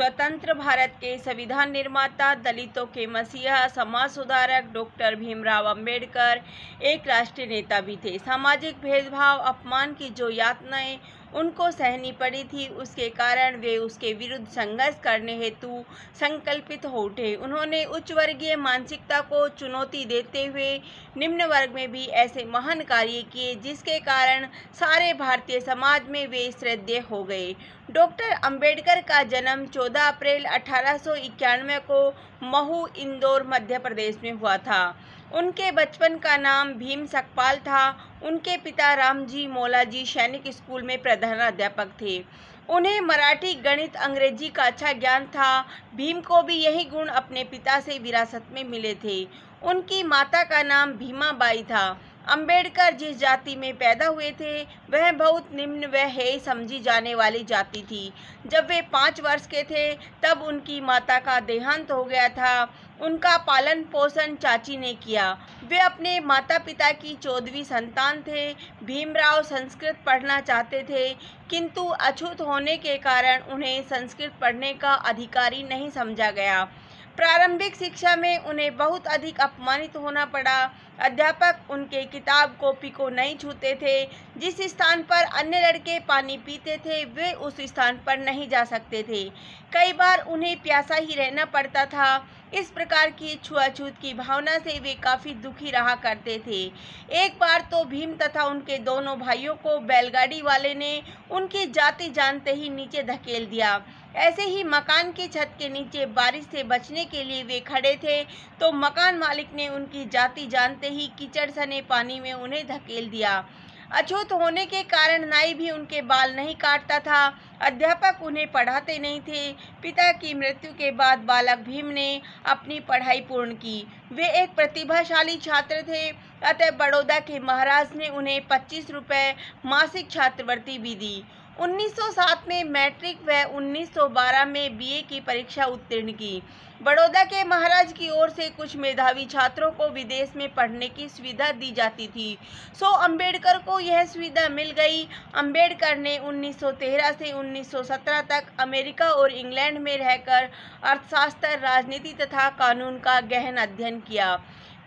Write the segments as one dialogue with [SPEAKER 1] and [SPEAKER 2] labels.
[SPEAKER 1] स्वतंत्र भारत के संविधान निर्माता, दलितों के मसीहा, समाज सुधारक डॉक्टर भीमराव अंबेडकर एक राष्ट्रीय नेता भी थे। सामाजिक भेदभाव, अपमान की जो यातनाएं उनको सहनी पड़ी थी, उसके कारण वे उसके विरुद्ध संघर्ष करने हेतु संकल्पित हो उठे। उन्होंने उच्च वर्गीय मानसिकता को चुनौती देते हुए निम्न वर्ग में भी ऐसे महान कार्य किए, जिसके कारण सारे भारतीय समाज में वे श्रद्धेय हो गए। डॉक्टर अंबेडकर का जन्म 14 अप्रैल 1891 को महू, इंदौर, मध्य प्रदेश में हुआ था। उनके बचपन का नाम भीम सकपाल था। उनके पिता रामजी मौलाजी सैनिक स्कूल में प्रधानाध्यापक थे। उन्हें मराठी, गणित, अंग्रेजी का अच्छा ज्ञान था। भीम को भी यही गुण अपने पिता से विरासत में मिले थे। उनकी माता का नाम भीमाबाई था। अंबेडकर जिस जाति में पैदा हुए थे वह बहुत निम्न व हेय समझी जाने वाली जाति थी। जब वे 5 वर्ष के थे तब उनकी माता का देहांत हो गया था। उनका पालन पोषण चाची ने किया। वे अपने माता पिता की 14वीं संतान थे। भीमराव संस्कृत पढ़ना चाहते थे, किंतु अछूत होने के कारण उन्हें संस्कृत पढ़ने का अधिकारी नहीं समझा गया। प्रारंभिक शिक्षा में उन्हें बहुत अधिक अपमानित होना पड़ा। अध्यापक उनके किताब कॉपी को नहीं छूते थे। जिस स्थान पर अन्य लड़के पानी पीते थे वे उस स्थान पर नहीं जा सकते थे। कई बार उन्हें प्यासा ही रहना पड़ता था। इस प्रकार की छुआछूत की भावना से वे काफ़ी दुखी रहा करते थे। एक बार तो भीम तथा उनके दोनों भाइयों को बैलगाड़ी वाले ने उनकी जाति जानते ही नीचे धकेल दिया। ऐसे ही मकान की छत के नीचे बारिश से बचने के लिए वे खड़े थे तो मकान मालिक ने उनकी जाति जानते ही कीचड़ सने पानी में उन्हें धकेल दिया। अछूत होने के कारण नाई भी उनके बाल नहीं काटता था। अध्यापक उन्हें पढ़ाते नहीं थे। पिता की मृत्यु के बाद बालक भीम ने अपनी पढ़ाई पूर्ण की। वे एक प्रतिभाशाली छात्र थे, अतः बड़ौदा के महाराज ने उन्हें 25 रुपये मासिक छात्रवृत्ति भी दी। 1907 में मैट्रिक व 1912 में बीए की परीक्षा उत्तीर्ण की। बड़ौदा के महाराज की ओर से कुछ मेधावी छात्रों को विदेश में पढ़ने की सुविधा दी जाती थी, सो अंबेडकर को यह सुविधा मिल गई। अंबेडकर ने 1913 से 1917 तक अमेरिका और इंग्लैंड में रहकर अर्थशास्त्र, राजनीति तथा कानून का गहन अध्ययन किया।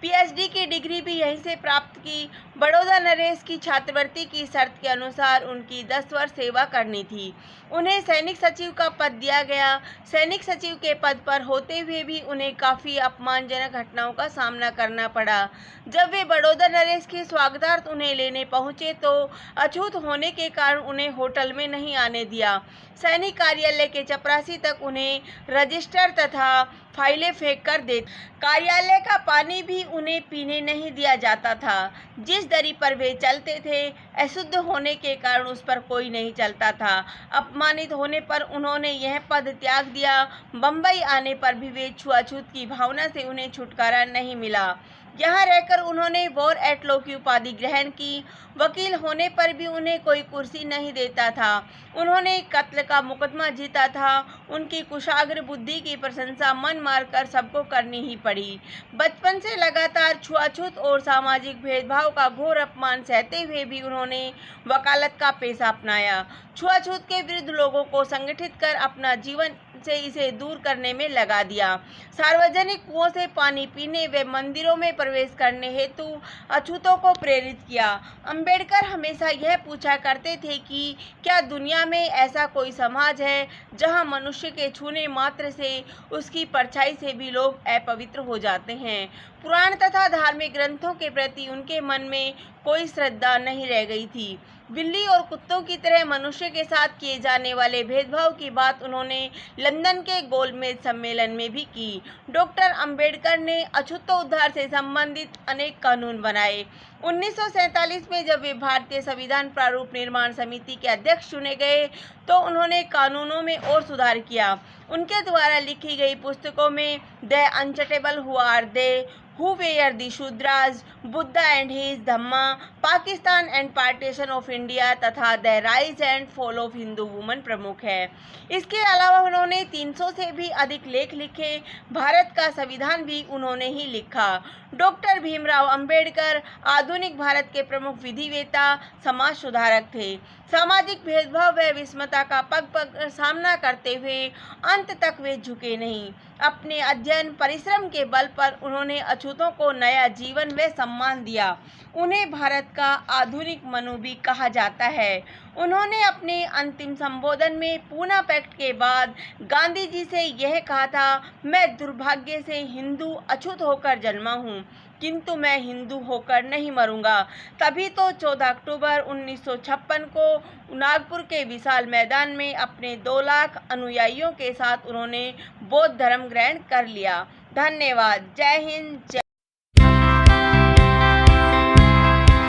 [SPEAKER 1] पीएचडी की डिग्री भी यहीं से प्राप्त की। बड़ौदा नरेश की छात्रवृत्ति की शर्त के अनुसार उनकी 10 वर्ष सेवा करनी थी। उन्हें सैनिक सचिव का पद दिया गया। सैनिक सचिव के पद पर होते हुए भी उन्हें काफ़ी अपमानजनक घटनाओं का सामना करना पड़ा। जब वे बड़ौदा नरेश के स्वागतार्थ उन्हें लेने पहुंचे तो अछूत होने के कारण उन्हें होटल में नहीं आने दिया। सैनिक कार्यालय के चपरासी तक उन्हें रजिस्टर तथा फाइलें फेंक कर दे। कार्यालय का पानी भी उन्हें पीने नहीं दिया जाता था। जिस दरी पर वे चलते थे अशुद्ध होने के कारण उस पर कोई नहीं चलता था। अपमानित होने पर उन्होंने यह पद त्याग दिया। बम्बई आने पर भी वे छुआछूत की भावना से उन्हें छुटकारा नहीं मिला। यहाँ रहकर उन्होंने वॉर एट लॉ की उपाधि ग्रहण की। वकील होने पर भी उन्हें कोई कुर्सी नहीं देता था। उन्होंने कत्ल का मुकदमा जीता था। उनकी कुशाग्र बुद्धि की प्रशंसा मन मारकर सबको करनी ही पड़ी। बचपन से लगातार छुआछूत और सामाजिक भेदभाव का घोर अपमान सहते हुए भी उन्होंने वकालत का पेशा अपनाया। छुआछूत के विरुद्ध लोगों को संगठित कर अपना जीवन से इसे दूर करने में लगा दिया। सार्वजनिक कुओं से पानी पीने व मंदिरों में प्रवेश करने हेतु अछूतों को प्रेरित किया। अंबेडकर हमेशा यह पूछा करते थे कि क्या दुनिया में ऐसा कोई समाज है जहां मनुष्य के छूने मात्र से उसकी परछाई से भी लोग अपवित्र हो जाते हैं। पुराण तथा धार्मिक ग्रंथों के प्रति उनके मन में कोई श्रद्धा नहीं रह गई थी। बिल्ली और कुत्तों की तरह मनुष्य के साथ किए जाने वाले भेदभाव की बात उन्होंने लंदन के गोलमेज सम्मेलन में भी की। डॉक्टर अंबेडकर ने अछूतोद्धार से संबंधित अनेक कानून बनाए। 1947 में जब वे भारतीय संविधान प्रारूप निर्माण समिति के अध्यक्ष चुने गए तो उन्होंने कानूनों में और सुधार किया। उनके द्वारा लिखी गई पुस्तकों में the untouchable who are they, who were the Shudras, Buddha and his Dhamma, Pakistan and partition of India तथा the rise and fall of Hindu woman प्रमुख है। इसके अलावा उन्होंने 300 से भी अधिक लेख लिखे। भारत का संविधान भी उन्होंने ही लिखा। डॉक्टर भीमराव अंबेडकर आधुनिक भारत के प्रमुख विधिवेता, समाज सुधारक थे। सामाजिक भेदभाव व विषमता का पग पग सामना करते हुए अंत तक वे झुके नहीं। अपने अध्ययन परिश्रम के बल पर उन्होंने अछूतों को नया जीवन व सम्मान दिया। उन्हें भारत का आधुनिक मनु भी कहा जाता है। उन्होंने अपने अंतिम संबोधन में पूना पैक्ट के बाद गांधी जी से यह कहा था, मैं दुर्भाग्य से हिंदू अछूत होकर जन्मा हूँ, किंतु मैं हिंदू होकर नहीं मरूंगा। तभी तो 14 अक्टूबर 1956 को नागपुर के विशाल मैदान में अपने 2 लाख अनुयायियों के साथ उन्होंने बौद्ध धर्म ग्रहण कर लिया। धन्यवाद। जय हिंद।